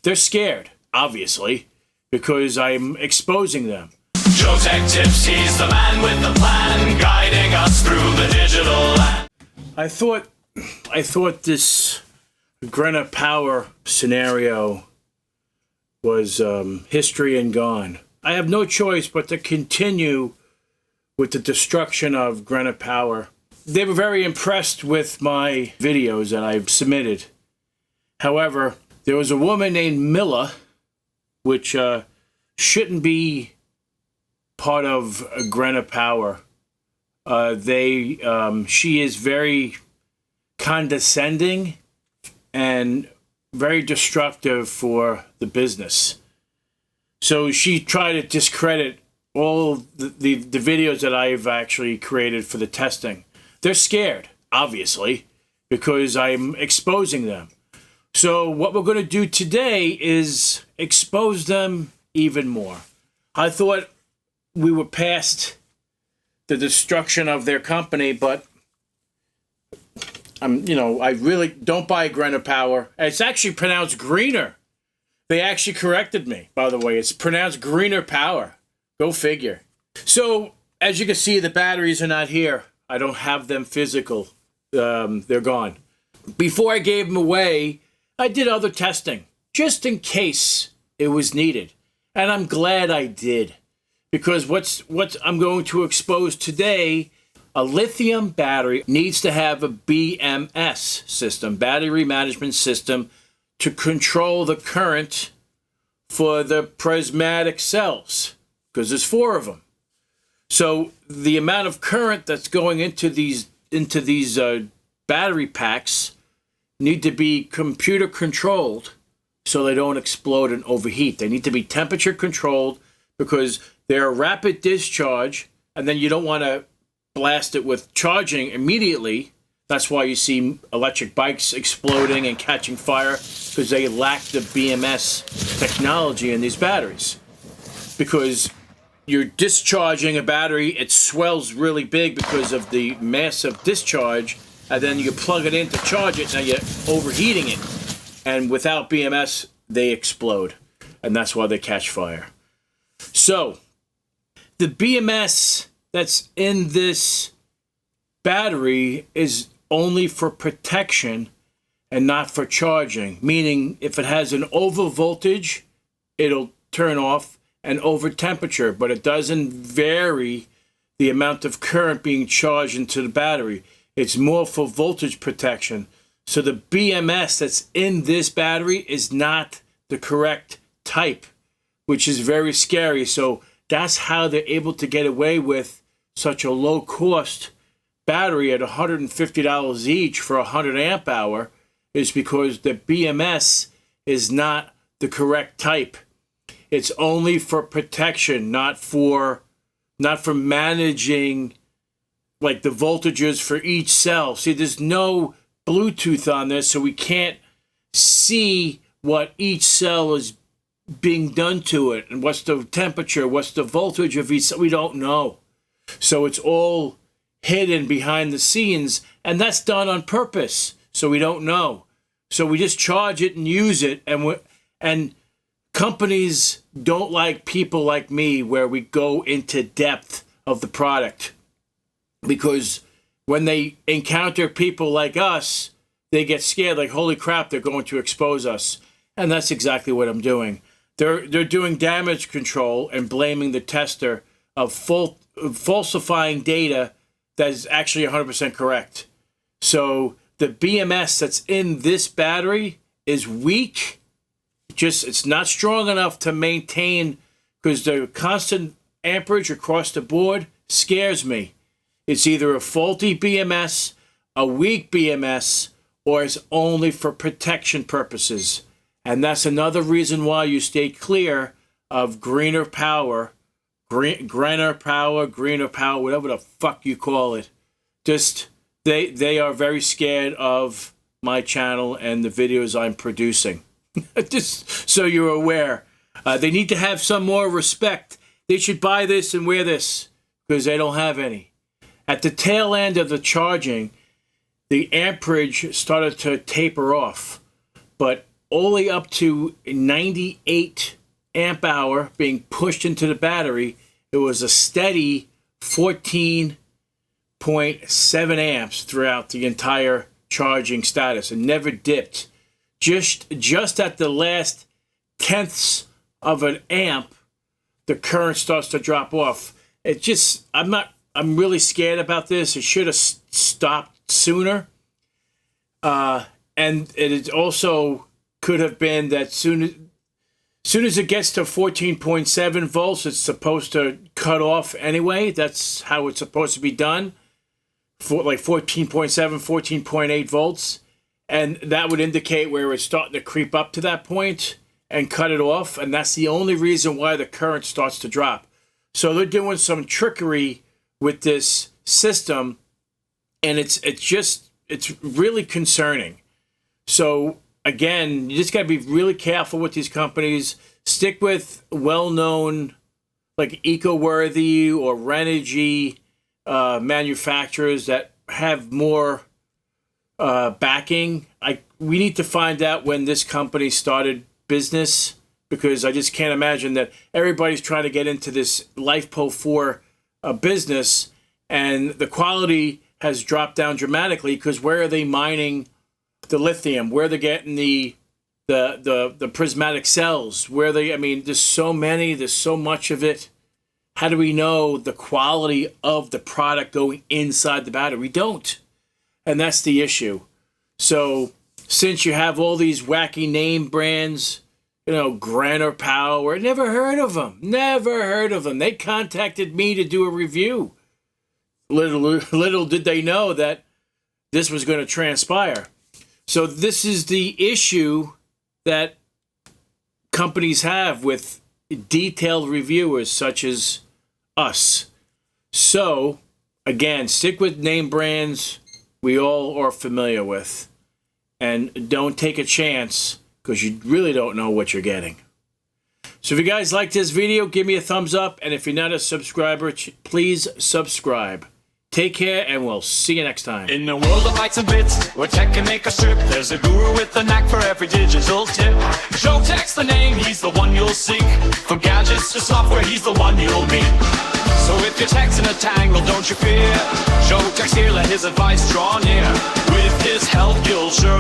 They're scared, obviously, because I'm exposing them. JoeteckTips, he's the man with the plan, guiding us through the digital land. I thought this Grener Power scenario was history and gone. I have no choice but to continue with the destruction of Grener Power. They were very impressed with my videos that I've submitted. However, there was a woman named Milla, which shouldn't be part of Grener Power. She is very condescending and very destructive for the business. So she tried to discredit all the videos that I've actually created for the testing. They're scared, obviously, because I'm exposing them. So what we're going to do today is expose them even more. I thought we were past the destruction of their company, but I really don't buy Grener Power. It's actually pronounced Greener. They actually corrected me, by the way. It's pronounced Grener Power. Go figure. So, as you can see, the batteries are not here. I don't have them physical. They're gone. Before I gave them away, I did other testing, just in case it was needed. And I'm glad I did. Because what I'm going to expose today, a lithium battery needs to have a BMS system, battery management system, to control the current for the prismatic cells, because there's 4 of them. So the amount of current that's going into these battery packs need to be computer controlled so they don't explode and overheat. They need to be temperature controlled because they're a rapid discharge, and then you don't want to blast it with charging immediately. That's why you see electric bikes exploding and catching fire, because they lack the BMS technology in these batteries. Because you're discharging a battery, it swells really big because of the massive discharge, and then you plug it in to charge it, now you're overheating it. And without BMS, they explode, and that's why they catch fire. So, the BMS that's in this battery is only for protection and not for charging. Meaning, if it has an over voltage, it'll turn off, and over temperature, but it doesn't vary the amount of current being charged into the battery. It's more for voltage protection. So the BMS that's in this battery is not the correct type, which is very scary. So that's how they're able to get away with such a low cost battery at $150 each for 100 amp hour, is because the BMS is not the correct type. It's only for protection, not for managing like the voltages for each cell. See, there's no Bluetooth on this, so we can't see what each cell is being done to it, and what's the temperature, what's the voltage of each cell. We don't know. So it's all hidden behind the scenes, and that's done on purpose, so we don't know. So we just charge it and use it, and companies don't like people like me where we go into depth of the product, because when they encounter people like us, they get scared, like, holy crap, they're going to expose us. And that's exactly what I'm doing. They're doing damage control and blaming the tester of falsifying data that is actually 100% correct. So the BMS that's in this battery is weak. It's not strong enough to maintain, because the constant amperage across the board scares me. It's either a faulty BMS, a weak BMS, or it's only for protection purposes. And that's another reason why you stay clear of Grener Power, Grener Power, whatever the fuck you call it. Just, they are very scared of my channel and the videos I'm producing. Just so you're aware. They need to have some more respect. They should buy this and wear this, because they don't have any. At the tail end of the charging, the amperage started to taper off. But all the way up to 98 amp hour being pushed into the battery. It was a steady 14.7 amps throughout the entire charging status and never dipped. Just at the last tenths of an amp, the current starts to drop off. I'm really scared about this. It should have stopped sooner. And it also could have been that soon as it gets to 14.7 volts, it's supposed to cut off anyway. That's how it's supposed to be done. For like 14.7, 14.8 volts. And that would indicate where it's starting to creep up to that point and cut it off. And that's the only reason why the current starts to drop. So they're doing some trickery with this system. And it's really concerning. So again, you just got to be really careful with these companies. Stick with well-known, like eco-worthy or Renogy manufacturers that have more backing. We need to find out when this company started business, because I just can't imagine that everybody's trying to get into this LifePo4 business, and the quality has dropped down dramatically. Because where are they mining the lithium? Where are they getting the prismatic cells? There's so many, there's so much of it. How do we know the quality of the product going inside the battery? We don't. And that's the issue. So since you have all these wacky name brands, Grener Power, never heard of them. They contacted me to do a review. Little did they know that this was going to transpire. So this is the issue that companies have with detailed reviewers such as us. So, again, stick with name brands we all are familiar with. And don't take a chance, because you really don't know what you're getting. So if you guys like this video, give me a thumbs up. And if you're not a subscriber, please subscribe. Take care, and we'll see you next time. In the world of lights and bits, where tech can make a strip, there's a guru with a knack for every digital tip. JoeteckTips the name, he's the one you'll seek. From gadgets to software, he's the one you'll meet. So if your tech's in a tangle, don't you fear. JoeteckTips here, let his advice draw near. With his help, you'll sure